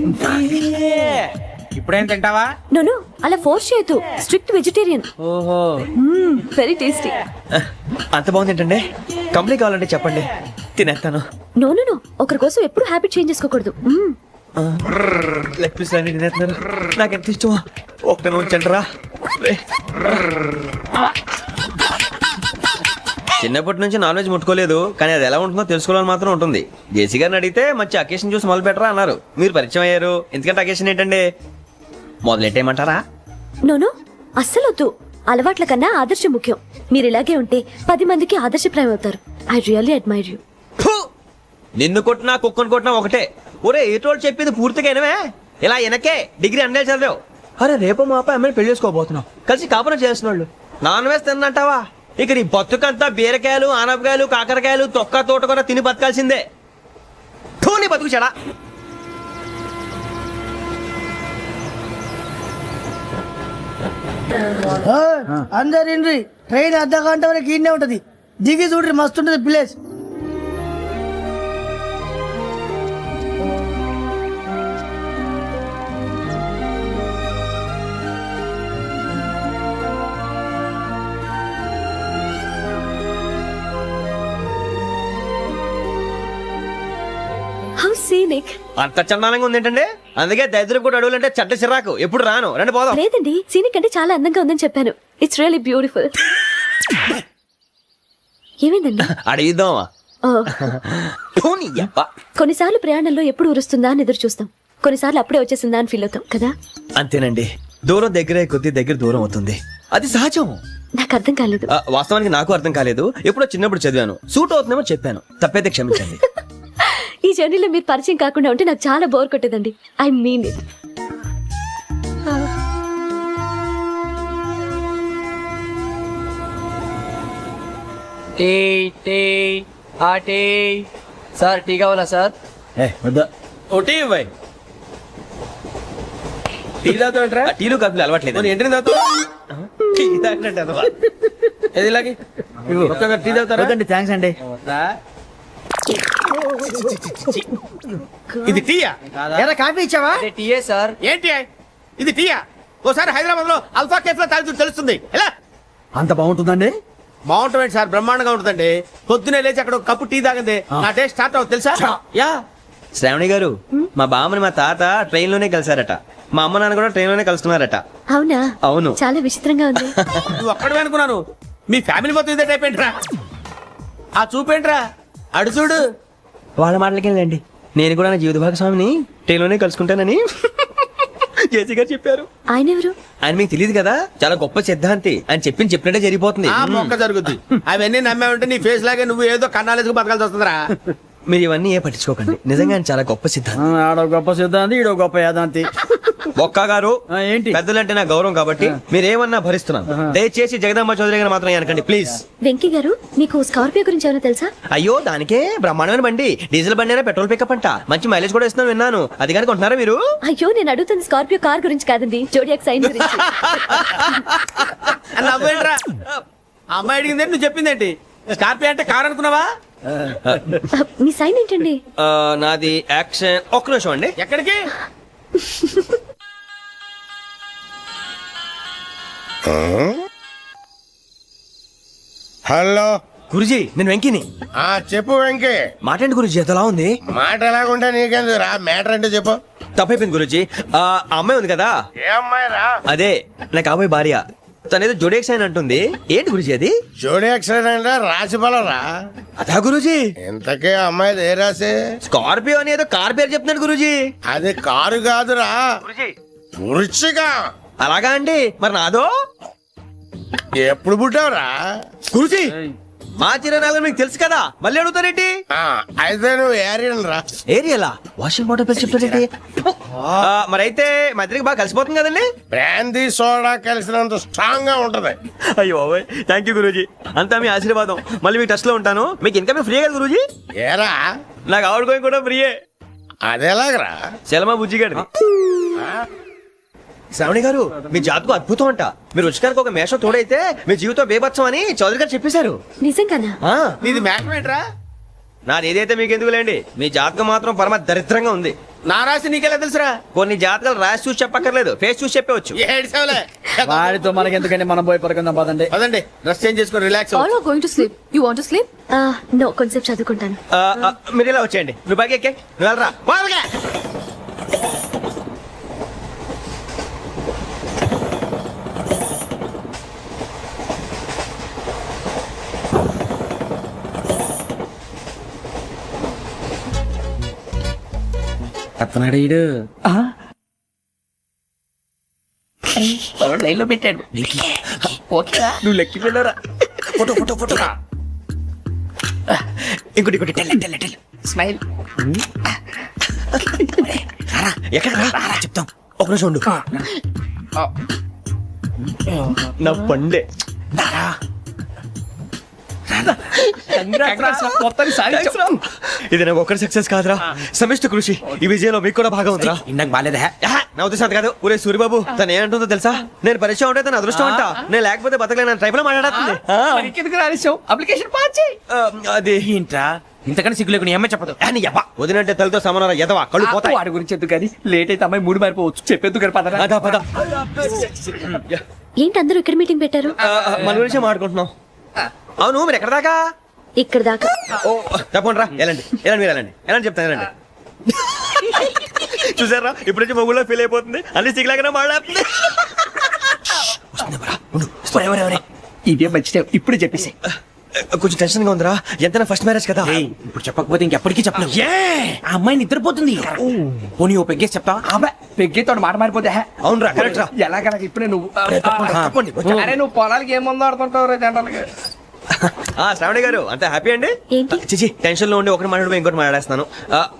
ఇప్పుడేం తింటావా?
నో అలా ఫోర్స్ చేయొద్దు. Strict vegetarian.
ఓహో,
వెరీ టేస్టీ.
అంత బాగుంది ఏంటండి? కంప్లీట్ కావాలంటే చెప్పండి, తినేస్తాను.
నో ఒకరి కోసం ఎప్పుడు హ్యాబిట్ చేంజ్ చేసుకోకూడదు.
లెగ్ పీస్ అన్ని తినేస్తున్నారు. నాకు ఎంత ఇష్టమో ఒకటే ఉంచండి రా. చిన్నప్పటి నుంచి నాన్ వెజ్ ముట్టుకోలేదు, కానీ అది ఎలా ఉంటుందో తెలుసుకోవాలని మాత్రం ఉంటుంది. జేసీ గారిని అడిగితే మంచి అకేషన్ చూసి మొదలు పెట్టరా అన్నారు. మీరు పరిచయం అయ్యారు, ఎందుకంటే అకేషన్ ఏంటండి? మొదలెట్టేయమంటారా?
నో అస్సలు వద్దు. అలవాట్ల కన్నా ఆదర్శం ముఖ్యం. మీరు ఇలాగే ఉంటే 10 మందికి ఆదర్శప్రాయం అవుతారు. I really admire you.
నిన్ను కొట్టినా కుక్కను కొట్టినా ఒకటే. ఒరే ఏటోళ్ళు చెప్పింది పూర్తిగా వినవే. ఇలా వెనకే డిగ్రీ అన్నే చదివావు. అరే రేపు మా అబ్బాయి అమ్మాయిని పెళ్లి చేసుకోబోతున్నావు, కలిసి కాపురం చేసిన వాళ్ళు నాన్ వెజ్ తిన్నంటావా? ఇక నీ బతుకంతా బీరకాయలు ఆనపకాయలు కాకరకాయలు తొక్క తోట కూడా తిని బతకాల్సిందే. నీ బతుకు చెడా.
అందరు ఇండ్రి, ట్రైన్ అర్ధ గంట వరకు ఇన్నే ఉంటది. దిగి చూడ్రి, మస్తు ఉంటది ప్లేస్.
How scenic.
అంత చందానంగా ఉంది ఏంటండి? అందుకే దరిద్రం కూడా అడవులంటే చెడ్డ చిరాకు. ఎప్పుడు రాను, రండి పోదాం.
లేదండి, సీనిక్ అంటే చాలా అందంగా ఉందని చెప్పాను. It's really beautiful. ఏమైందండి?
అడిగిద్దామా?
కొన్నిసార్లు ప్రయాణంలో ఎప్పుడు ఉరుస్తుందా అని ఎదురు చూస్తాం, కొన్నిసార్లు అప్పుడే వచ్చేసిందా అని ఫీల్ అవుతాం కదా.
అంతేనండి, దూరం దగ్గరే కొద్ది దగ్గర దూరం అవుతుంది, అది సహజం.
నాకు అర్థం కాలేదు.
వాస్తవానికి నాకు అర్థం కాలేదు. ఎప్పుడో చిన్నప్పుడు చదివాను, సూట్ అవుతుందేమో చెప్పాను, తప్పైతే క్షమించండి.
ఈ జర్నీలో మీరు పరిచయం కాకుండా ఉంటే నాకు చాలా బోర్ కొట్టేదండి. I mean it.
Sir tea కావాలా సార్?
టీ ఇవ్వాయి. టీ తాగుతాంట్రా? టీలు కాఫీలు అలవాట్లేదు. ఏంటి తాగుతావు? టీ తాగినట్టు
టీ తాగుతారా?
థ్యాంక్స్ అండి.
ఇది టీయా?
కాఫీ ఇచ్చావా?
టీయే సార్.
ఏంటి ఇది టీయా? ఓసారి హైదరాబాద్ లో అల్ఫా కేఫ్ లో తాగి తెలుస్తుంది. ఎలా
అంత బాగుంటుందండి?
బాగుంటుంది సార్, బ్రహ్మాండంగా ఉంటుందండి. పొద్దునే లేచి అక్కడ ఒక కప్పు టీ తాగింది నా డే స్టార్ట్ అవుతుంది తెలుసా? యా.
శ్రావణి గారు, మా బామ్మని మా తాత ట్రైన్ లోనే కలిసారట. మా అమ్మ నాన్న కూడా ట్రైన్ లోనే కలుస్తున్నారట.
అవునా?
అవును.
చాలా విచిత్రంగా ఉంది.
నువ్వు ఒక్కడే అనుకున్నాను, మీ ఫ్యామిలీ మొత్తం ఇదే టైప్ ఏంట్రా? ఆ చూపేంట్రా, అడు చూడు.
వాళ్ళ మాటలకి వెళ్ళండి. నేను కూడా నా జీవిత భాగస్వామిని ట్రైన్ లోనే కలుసుకుంటానని జేసీ గారు చెప్పారు.
ఆయన ఎవరు?
ఆయన మీకు తెలియదు కదా, చాలా గొప్ప సిద్ధాంతి. ఆయన చెప్పినట్టే జరిగిపోతుంది.
ఆ మొక్క జరుగుద్ది. అవన్నీ నమ్మే ఉంటే నీ ఫేస్ లాగే నువ్వు ఏదో కన్నాలేసుకు బతకాల్సి వస్తుందిరా.
మీరు ఇవన్నీ ఏ పట్టించుకోకండి. నిజంగా ఆయన చాలా గొప్ప సిద్ధాంతి.
ఆడో గొప్ప సిద్ధాంతి, ఈడో గొప్ప యాదాంతి.
బొక్క గారు,
ఏంటి?
పెద్దలంటే నా గౌరవం కాబట్టి మీరేమన్నా భరిస్తున్నాను. దయచేసి జగదాంబ చౌదరి గారు మాత్రం అనకండి ప్లీజ్.
వెంకీ గారు, మీకు స్కార్పియో గురించి ఏమైనా తెలుసా?
అయ్యో, దానికే బ్రహ్మాండమైన బండి. డీజిల్ బండి అయినా పెట్రోల్ పికప్ అంట. మంచి మైలేజ్ కూడా ఇస్తున్నాను విన్నాను. అది కానీ కొంటున్నారా మీరు?
అయ్యో, నేను అడుగుతుంది స్కార్పియో కార్ గురించి కాదండి, జోడియాక్ సైన్ గురించి.
నవ్వేంట్రా? అమ్మాయి అడిగిందేంటి, నువ్వు చెప్పిందేంటి? స్కార్పియో అంటే కార్ అనుకున్నావా?
మీ సైన్ ఏంటండి?
నాది యాక్షన్. ఒక్క నిమిషం అండి.
ఎక్కడికి?
హలో
గురుజీ, నేను వెంకిని.
చెప్పు వెంకీ.
మాటండి గురుజీ, ఎంతలా ఉంది?
మాట ఎలాగుంటా నీకెందుకు రా, మ్యాటర్ అంటే చెప్పు.
తప్పైపోయింది గురుజీ. ఆ అమ్మాయి ఉంది కదా,
ఏ అమ్మాయి రా?
అదే నా కాబోయే భార్య. తనేదో జోడేక్స్ అని అంటుంది. ఏంటి గురుజీ అది?
జోడి యాక్సిడెంట్ రాసి రా.
అదా గురుజీ?
ఇంతకే అమ్మాయి ఏ రాసి?
స్కార్పియో అని ఏదో కార్ పేరు చెప్తున్నాడు గురుజీ.
అది కారు కాదురా, వృచ్చిగా.
అలాగా అండి, మరి నాదో?
ఎప్పుడు పుట్టావురా?
గురుజీ, మా చిరనాలు మీకు తెలుసు కదా, మళ్ళీ అడుగుతారేంటి?
అయితే నువ్వు ఏరియన్ రా.
ఏరియలా? వాషింగ్ వాటర్ పేరు చెప్తారేంటి? మరైతే మా ఇద్దరికి బాగా కలిసిపోతుంది కదండి.
బ్రాందీ సోడా కలిసినంత స్ట్రాంగ్ గా ఉంటది.
అయ్యో థ్యాంక్ యూ గురూజీ, అంతా మీ ఆశీర్వాదం. మళ్ళీ మీ టచ్ లో ఉంటాను. మీకు ఇంకా ఫ్రీ కదా గురూజీ?
ఏరా,
నాకు ఆవిడ గోయింగ్ కూడా ఫ్రీయే.
అదేలాగరా?
చలమా బుజ్జి గారి. శ్రావణి గారు, మీ జాతకు అద్భుతం అంట. మీరు రుచికారికి ఒక మేషం తోడైతే మీ జీవితం బేబత్సం అని చౌదరి గారు చెప్పేశారు.
నిజంగానా?
నీది మ్యాటర్ ఏంట్రా?
నాది ఏదైతే మీకు ఎందుకులేండి, మీ జాతకం మాత్రం పరమ దరిద్రంగా ఉంది.
నా రాసి నీకెలా తెలుసురా?
కొన్ని జాతకాలు రాసి చూసి చెప్పక్కర్లేదు, ఫేస్ చూసి చెప్పవచ్చు.
వాడితో మనకి ఎందుకంటే మనం పోయి పడుకుందాం పదండి.
పదండి, డ్రెస్ చేంజ్ చేసుకొని relax.
All are going to sleep. You want to sleep? No, కొంచెం చదువుకుంటాను.
మీరు ఇలా వచ్చేయండి. నువ్వు బాగా ఎక్కే, నువ్వు వెళ్ళరా.
అతనాడు
లైన్ లో పెట్టాడు. ఓకేరా,
నువ్వు లెక్కి వెళ్ళరా. Photo photo photo. ఇంకోటి ఇంకోటి. Tell
smile.
ఎక్కడ రా చెప్తాం. ఒక నిమిషం ఉండు. నా పండే. ఇది నాకు ఒక్కరి సక్సెస్ కాదురా, సమిష్టి కృషి. ఈ విజయంలో మీకు కూడా భాగం ఉందిరా.
ఇందాక బాలేదా?
నా ఉద్దేశం కాదు. ఊరే సూర్యబాబు, తను ఏమంటుందో తెలుసా? నేను పరిచయం ఉంటే తన అదృష్టం అంట. నేను లేకపోతే బతకలేను ట్రైబ్ లో మాట్లాడుతుంది.
అప్లికేషన్ పాస్ చేయి.
అది
ఏంట్రా ఇంతకన్నా సిగ్గు లేకుండా ఏమై చెప్పదు.
వదినంటే తలతో సమానం ఎదవా, కళ్ళు పోతాయి.
వాడి గురించి ఎందుకు కానీ, లేట్ అయితే అమ్మాయి మూడు మారిపోవచ్చు. చెప్పేందుకు కానీ పద.
అదా పద.
ఏంటి అందరూ ఇక్కడ మీటింగ్ పెట్టారు?
మన గురించి మాట్లాడుకుంటున్నాం. అవును, మీరు ఎక్కడ దాకా?
ఇక్కడ దాకా.
ఓ తప్పకుండా రా, వెళ్ళండి వెళ్ళండి, మీరు వెళ్ళండి వెళ్ళండి, చెప్తాను వెళ్ళండి. చూసారా, ఇప్పుడు నుంచి మొగుల్లో ఫీల్ అయిపోతుంది. అన్ని సిగ్లాగానే మాట్లాడుతుంది.
ఇదే మంచి ఇప్పుడు చెప్పేసి.
కొంచెం టెన్షన్ గా ఉందిరా. ఎంతైనా ఫస్ట్ మ్యారేజ్ కదా.
ఇప్పుడు చెప్పకపోతే ఇంకెప్పటికీ చెప్పలేవు. ఆ అమ్మాయి నిద్రపోతుంది. పోనీ ఓ పెగ్గేసి చెప్తావా? అబ్బాయి పెగ్గేతో మాట మారిపోతే.
అవునరా, కరెక్ట్ రా.
ఎలాగలా ఇప్పుడే నువ్వు అరే నువ్వు పొలాలకి ఏం మందు ఆడుతుంటావు రే జనరల్గా.
శ్రావణి గారు, అంత హ్యాపీ అండి? చిచి, టెన్షన్ లో ఉండి ఒకటి మాట్లాడిపోయి ఇంకోటి మాట్లాడేస్తాను.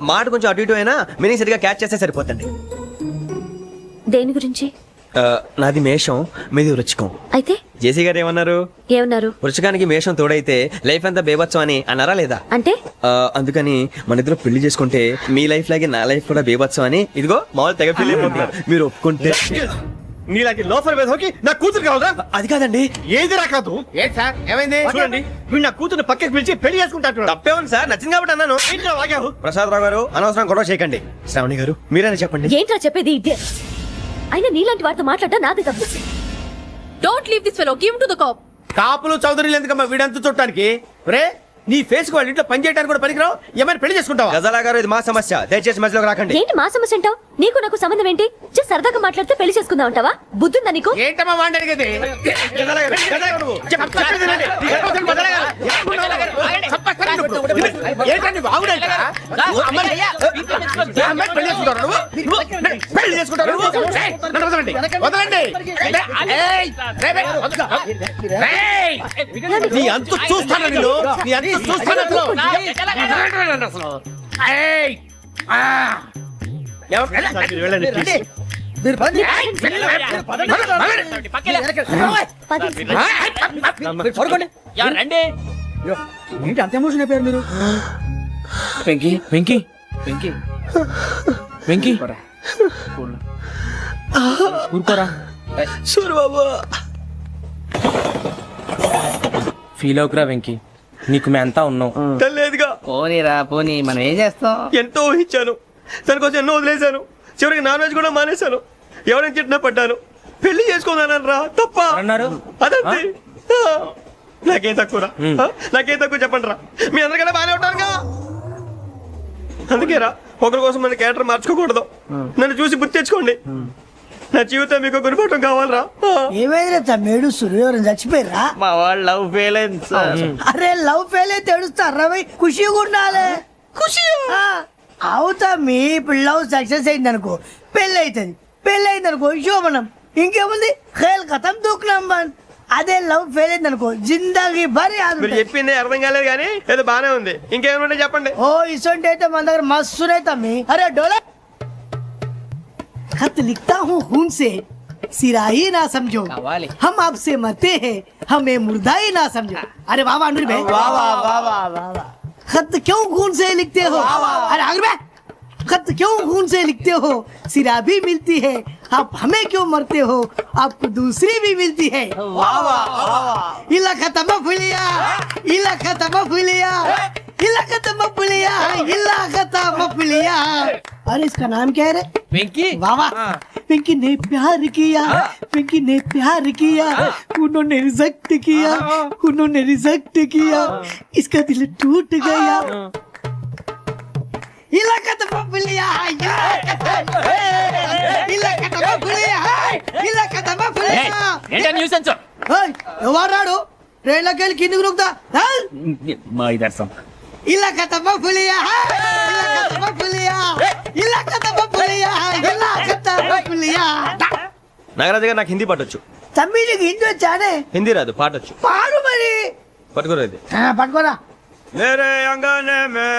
మాట కొంచెం అటు ఇటు అయినా మీనింగ్ సరిగా క్యాచ్ చేస్తే సరిపోతుంది.
దేని గురించి?
నాది మేషం, మీది వృచ్చికం.
అయితే
జేసీ గారు ఏమన్నారు? వృచ్చికానికి మేషం తోడైతే లైఫ్ అంతా బేబత్సం అని అన్నారా లేదా?
అంటే
అందుకని మన ఇద్దరు పెళ్లి చేసుకుంటే మీ లైఫ్ లాగే నా లైఫ్ కూడా బేబత్సం అని ఇదిగో మామూలు తెగ పెళ్లి అయిపోతున్నారు. మీరు ఒప్పుకుంటే
నీలాంటి లోఫర్ మీద హోకి నా కూతురు కావదా?
అది కాదండి.
ఏది రాకాదు.
ఏంటి సార్ ఏమైంది?
చూడండి, వీడు నా కూతురు పక్కకి పిలిచి పెళ్లి చేసుకుంటాడు.
తప్పే ఉంది సార్, నచ్చింది కాబట్టి అన్నాను. ప్రసాద్ రావు గారు, అనవసరం గొడవ చేయకండి. శ్రావణి గారు, మీరైనా చెప్పండి.
ఏంట్రా చెప్పేది? అయినా నీలాంటి వారితో మాట్లాడటం నాది తప్పు.
Don't leave this fellow, give to the cop.
కాపులు చౌదరులు ఎందుకమ్మా వీడంతా చూడటానికి? రే నీ ఫేస్ కు వాళ్ళ ఇంట్లో పని చేయడానికి కూడా పనికిరావు, ఏమైనా పెళ్లి చేసుకుంటావా?
గజాలా గారు ఇది మా సమస్య, దయచేసి మధ్యలోకి రాకండి.
ఏంటి మా సమస్య అంటావు? నీకు నాకు సంబంధం ఏంటి? జస్ట్ సరదాగా మాట్లాడితే పెళ్లి చేసుకుందాం అంటావా? బుద్ధుందా నీకు?
ఏంటమ్మా వాడి అడిగేది?
గజాలా గారు, గజాలా గారు నువ్వు.
ఏంటండి బాగుండేట? పెళ్లి చేసుకుంటారు నువ్వు? పెళ్లి చేసుకుంటారు నువ్వు? నన్ను వదలండి, వదలండి. నీ అంత చూస్తాను నేను, నీ అంత చూస్తాను అసలు.
వెళ్ళండి please.
ఏంటి అంత ఎమోషన్ అయిపోయారు మీరు?
వెంకీ వెంకీ వెంకీ వెంకీ ఊరుకోరా. ఫీల్ అవుకురా వెంకీ, నీకు మేమంతా ఉన్నాం.
లేదుగా
పోనీరా పోనీ, మనం ఏం చేస్తాం?
ఎంతో ఊహించాను, దానికోసం ఎన్నో వదిలేశాను, చివరికి నాన్ వెజ్ కూడా మానేశాను. ఎవరైనా తిట్టినా పడ్డాను, పెళ్లి చేసుకున్నాను రా తప్ప
అన్నారు
అదంతే. నాకేం తక్కువరా, నాకేం తక్కువ చెప్పండి రా, మీ అందరికన్నా బాగానే ఉంటారుగా. అందుకే రా, ఒకరి కోసం మన క్యారెక్టర్ మార్చుకోకూడదు. నన్ను చూసి గుర్తు తెచ్చుకోండి. నా జీవితం మీకు గురిపటం కావాలరా.
ఏమైనా తమ్మేడు ఎవరైనా చచ్చిపోయిరా?
మా వాళ్ళు లవ్ ఫెయిల్ అయింది సార్.
అరే లవ్ ఫెయిల్ అయితే ఏడుస్తారా? ఖుషిగా ఉండాలి. ఖుషి అవుతా మీ ఇప్పుడు లవ్ సక్సెస్ అయింది అనుకో పెళ్ళి అవుతుంది, పెళ్ళి అయింది అనుకో శోభనం, ఇంకేముంది ఖేల్ కథం దూకునాం బన్. అదే లవ్ ఫెయిల్ అయింది అనుకో జిందాగీ భారీ.
మీరు చెప్పింది అర్థం కాలేదు కానీ ఏదో బానే ఉంది. ఇంకేమైనా చెప్పండి.
ఓ ఇసొంటి అయితే మన దగ్గర మస్తునే తమ్మి. అరే డోలా खत लिखता हूँ खून से, सिरा ही ना समझो, हम आपसे मरते हैं, हमें मुर्दा ही ना समझो. अरे वाह वाह अनुर भाई, वाह वाह वाह वाह वाह. खत क्यों खून से लिखते हो? अरे अनुर भाई, खत क्यों खून से लिखते हो? सिरा भी मिलती है, आप हमें क्यों मरते हो? आपको दूसरी भी मिलती है. वाह वाह. इला खत्म फुलिया, इला खत्म फुलिया, इला खत्म फुलिया, इला खत्म फुलिया. अरे इसका नाम क्या है रे?
వెంకీ.
वाह वाह. पिंकी ने प्यार किया, पिंकी ने प्यार किया, उन्होंने रिजेक्ट किया, उन्होंने रिजेक्ट किया, इसका दिल टूट गया. इलाका तो बबलिया, इलाका तो बबलिया, इलाका तो बबलिया.
ఏంటా న్యూసెన్స్?
ఎవరు రాడు? ట్రైన్లోకి వెళ్ళి కిందికి నొక్కుతా.
మా ఇదర్శం
इलाका तो बबलिया, इलाका तो बबलिया, इलाका तो बबलिया, इलाका तो बबलिया.
నాగరాజు గారు నాకు హిందీ పాటొచ్చు.
తమ్మి నీకు హిందీ వచ్చానే?
హిందీ రాదు, పాటొచ్చు.
పాడు మరి.
పట్టుకోలేదు.
పట్టుకోరా.
मेरे अंगने में,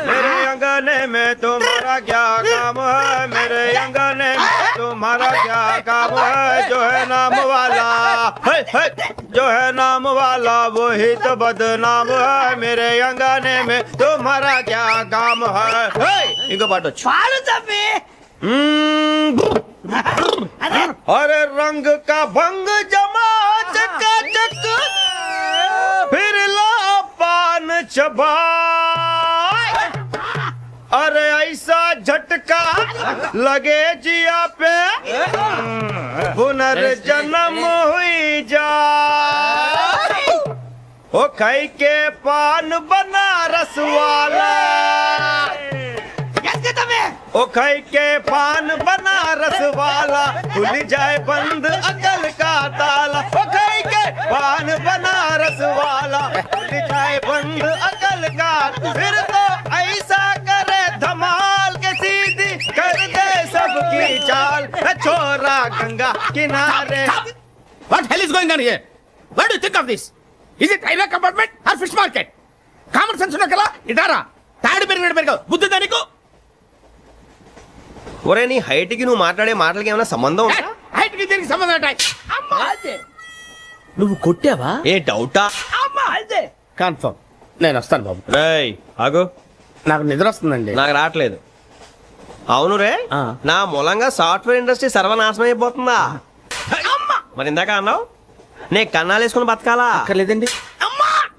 मेरे अंगने में तुम्हारा क्या काम है? मेरे अंगने में तुम्हारा क्या काम है? जो है नाम वाला, है, जो है नाम वाला वही तो बदनाम है. मेरे अंगने में तुम्हारा क्या काम है? इनको पाटो.
పాడు తమ్మి.
अरे रंग का भंग जमा चकाचक, फिर ला पान चबा. अरे ऐसा झटका लगे जिया पे, पुनर्जन्म हुई जा. ओ खाई के पान बनारस वाला, ओ खाई के पान बनारस वाला, खुल जाए बंद अकल का ताला. ओ खाई के पान बनारस वाला, खुल जाए बंद अकल का. फिर तो ऐसा करे धमाल के सीधी कर दे सबकी चाल. छोरा गंगा किनारे.
What hell is going on here? What do you think of this? Is it railway compartment or fish market? Common sense ఉన్న కదా ఇటారా. తాడు పెరిగినట్టు పెరగవు, బుద్ధి దానికి.
ఒరే నీ హైట్ కి నువ్వు మాట్లాడే మాటలకి ఏమైనా సంబంధం ఉందా?
హైట్ కి దీనికి సంబంధం ఉంటాయి. నువ్వు కొట్టావా?
ఏ డౌటా?
కన్ఫర్మ్. నేను వస్తాను బాబు.
రేయ్ ఆగు,
నాకు నిద్ర వస్తుందండి.
నాకు రావట్లేదు. అవును రే, నా మూలంగా సాఫ్ట్వేర్ ఇండస్ట్రీ సర్వనాశనం అయిపోతుందా? మరి ఇందాక అన్నావు నే కన్నాలు వేసుకుని బతకాలా?
అక్కర్లేదండి.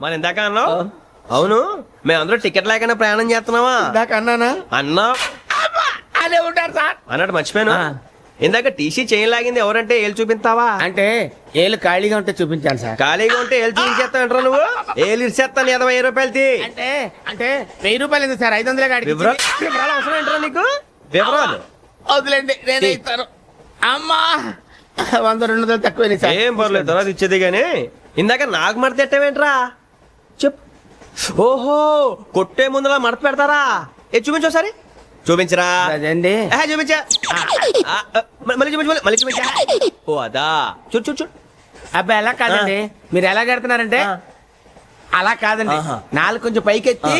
మరి ఇందాక అన్నావు అవును మేమందరూ టికెట్ లేకుండా ప్రయాణం చేస్తున్నావా?
ఇందాక అన్నానా?
అన్నా
అదే ఉంటారు సార్.
అన్నట్టు మర్చిపోయాను. ఇందాక టీసీ చైన్ లాగింది ఎవరంటే ఏళ్ళు చూపిస్తావా?
అంటే ఏళ్ళు ఖాళీగా ఉంటే చూపించాను సార్.
ఖాళీగా ఉంటే ఏళ్ళు చూపించేస్తావు నువ్వు. ఏళ్ళు ఇచ్చేస్తాను 20 రూపాయలది.
అంటే అంటే 1000 రూపాయలు ఎందుకు సార్? 500 కాడికి
వివరాలు అవసరం ఏంట్రా నీకు? వివరాలు
వదిలేండి, నేనే ఇస్తాను. అమ్మా 100-200 తక్కువ సార్.
ఏం పర్లేదు, తర్వాత ఇచ్చేది గానీ ఇందాక నాకు మడత ఎట్టవేంట్రా చెప్పు. ఓహో, కొట్టే ముందులా మడత పెడతారా? చూపించు ఒకసారి. చూపించరా?
అదండి
చూపించా. మళ్ళీ చూపించు, మళ్ళీ చూపించా. ఓ అదా, చూడు చూడు చూడు.
అబ్బాయి ఎలా కాదండి, మీరు ఎలా కడుతున్నారంటే అలా కాదండి. నాలుగు కొంచెం పైకెత్తి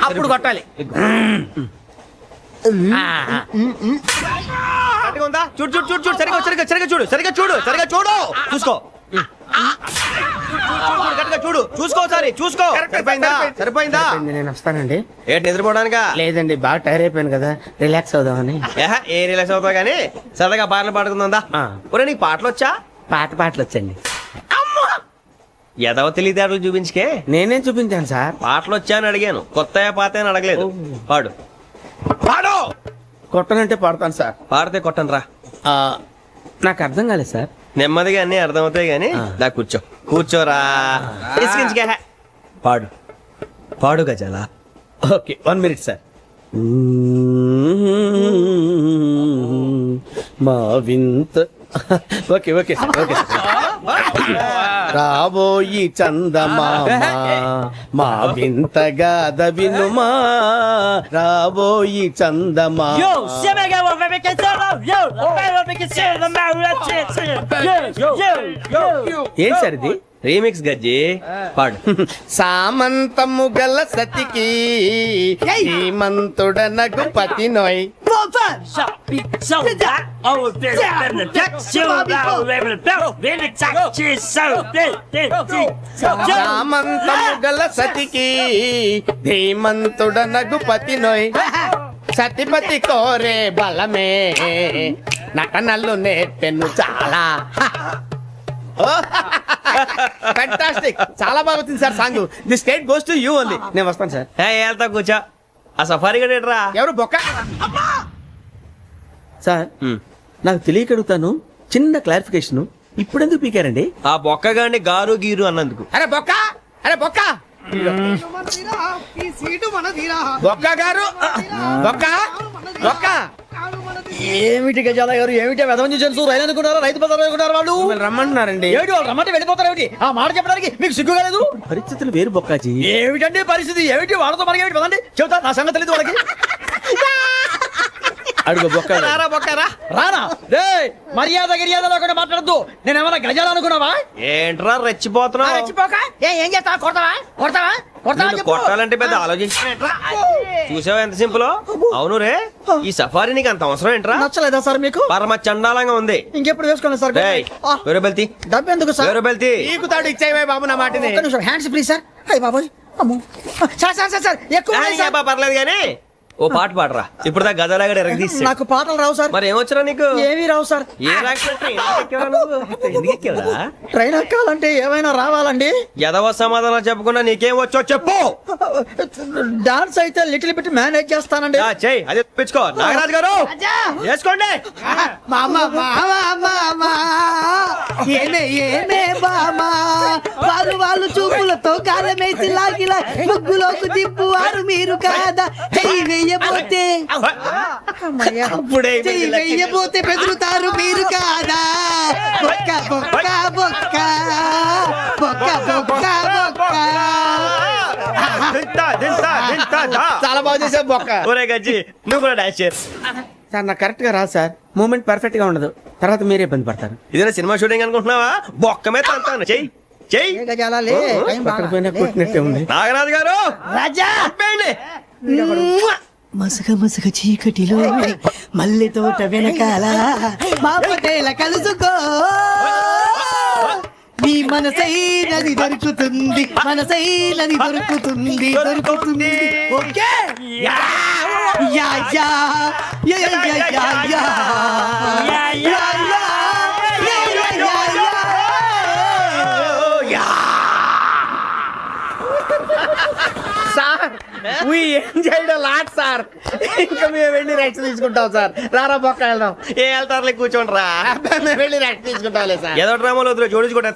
అప్పుడు కొట్టాలి.
ఉందా? చూడు చూడు చూడు చూడు, సరిగా సరిగా సరిగా చూడు, సరిగా చూడు, సరిగా చూడు, చూసుకో. చూడు, చూసుకో ఒకసారి, చూసుకో. సరిపోయిందా? సరిపోయిందా?
నేను వస్తానండి.
ఏంటి నిద్రపోవడానికా?
లేదండి, బాగా టైర్ అయిపోయాను కదా, రిలాక్స్ అవుదామని.
ఏ రిలాక్స్ అవుతావు కానీ సరదాగా పాటలు పాడుకుందా? ఒరే నీకు పాటలు వచ్చా?
పాటలు వచ్చండి.
ఎదవ తెలివితేటలు చూపించుకే.
నేనేం చూపించాను సార్?
పాటలు వచ్చా అని అడిగాను, కొత్త పాత అని అడగలేదు. పాడు పాడు.
కొట్టనంటే పాడతాను సార్.
పాడితే కొట్టను రా.
నాకు అర్థం కాలేదు సార్.
నెమ్మదిగా అన్ని అర్థమవుతాయి గానీ దా కూర్చో. కూర్చోరా. పాడు పాడు గజాల.
Okay, 1 minute sir. మా వింత. ఓకే ఓకే సార్, ఓకే రాబోయి చందమామ మా వింతగా వినుమా, రాబోయి చందమా. ఏం సార్ ఇది?
రీమిక్స్ గజ్జి. పాడు.
సామంతము గల సతికి హేమంతుడనగు పతి నోయ్. సామంతము గల సతికి ధీమంతుడనగు పతి నోయ్. సతిపతి కోరే బలమే నటనలు నేర్పెను చాలా. ఫ్యాంటాస్టిక్, చాలా బాగా వచ్చింది sir song. The state goes to you only. నేను వస్తాను సార్.
వెళ్తా కూర్చో. ఆ సఫారీ గడేట్రా.
ఎవరు బొక్క సార్? నాకు తెలియక అడుగుతాను, చిన్న క్లారిఫికేషన్. ఇప్పుడెందుకు పీకారండి?
ఆ బొక్క గాని గారు గీరు అన్నందుకు.
అరే బొక్క, అరే బొక్క, బొక్క గారు, బొక్క బొక్క.
ఏమిటి గజాల గారు, ఏమిటి వెదవం చూసారు? రైలు అనుకున్నారా? రైతు బజార్ అనుకున్నారు వాళ్ళు?
రమ్మంటున్నారండి.
ఏమిటి వాళ్ళు రమ్మంటే వెళ్ళిపోతారు? ఏమిటి ఆ మాట చెప్పడానికి మీకు సిగ్గు కాలేదు?
పరిస్థితులు వేరు బొక్కాజీ.
ఏమిటండి పరిస్థితి? ఏమిటి వాళ్ళతో మనకి ఏమిటి పదండి చెబుతా, నా సంగతి తెలియదు వాళ్ళకి.
అడుగు బొక్క.
రారా బొక్కరా.
రానా? రే మర్యాద గిర్యాద లేకుండా మాట్లాడద్దు. నేనేమన్నా గజాలు అనుకున్నావా?
ఏంట్రా రెచ్చిపోతున్నావు?
రెచ్చిపోక ఏం చేస్తావా? కొడతావా కొడతావా కొడతావా?
కొట్టాలంటే పెద్ద ఆలోచించిన. చూసావా ఎంత సింపుల్? అవును రే, ఈ సఫారీ నీకు అంత అవసరం ఏంట్రా?
నచ్చలేదా సార్ మీకు?
పరమ చండాలంగా ఉంది.
ఇంకెప్పుడు వేసుకోండి సార్.
వేరే బెల్తి.
డబ్బు ఎందుకు సార్?
వేరే బెల్తి.
నీకు తాడు ఇచ్చేవే బాబు నా మాటని.
Hands please sir. అయ్యి బాబోయ్, అమ్మో సార్ సార్ సార్ ఎక్కువ
పర్లేదు కానీ ఓ పాట పాడరా. ఇప్పుడు దా గదలాగడ ఎరగదీసి.
నాకు పాటలు రావు సార్.
మరి ఏమొచ్చరా నీకు?
ఏమీ రావు సార్.
ఏ
ట్రైన్ ఎక్కాలంటే ఏమైనా రావాలండి.
ఎదవ సమాధానం చెప్పకుండా నీకేం వచ్చో చెప్పు.
డాన్స్ అయితే లిటిల్ బిట్ మేనేజ్ చేస్తానండి.
చెయ్యి, అదే తెప్పించుకో. నాగరాజు గారు వేసుకోండి.
వాళ్ళు చూపులతో కారమేసి లాగిలా ముగ్గులోకి దిప్పువారు మీరు కాదా? చెయ్యి వెయ్యబోతే చెయ్యి వెయ్యబోతే బెదురుతారు మీరు కాదా? బొక్క బొక్క బొక్క బొక్క బొక్క బొక్క.
చాలా బాగా చేసావు బొక్క.
ఒరే గజ్జి, నువ్వు కూడా డాన్స్ చేయరు
సార్. నాకు కరెక్ట్ గా రాదు సార్. మూమెంట్ పర్ఫెక్ట్ గా ఉండదు, తర్వాత మీరే ఇబ్బంది పడతారు.
ఇదేనా సినిమా షూటింగ్ అనుకుంటున్నావా? బొక్క మీద అంటాను. చెయ్యి చెయ్యి.
కొట్టినట్టే ఉంది.
నాగరాజు గారు
రాజా
చెప్పండి.
మసగ మసగ చీకటిలో మల్లె తోట వెనకాల మా పటేల కలుసుకో. నీ మనసైనది దొరుకుతుంది, మనసైనది దొరుకుతుంది, దొరుకుతుంది. Okay yeah yeah yeah yeah yeah yeah yeah
sir
we enjoyed a lot, sir. ఇంకా మేము వెళ్ళి రెస్ట్ తీసుకుంటాం సార్. రారా బొక్క వెళ్దాం.
ఏ వెళ్తారులే కూర్చోండి రా.
మేము వెళ్ళి రెస్ట్ తీసుకుంటాంలే సార్.
ఏదో డ్రామాలో వద్దు జోడించుకోవడం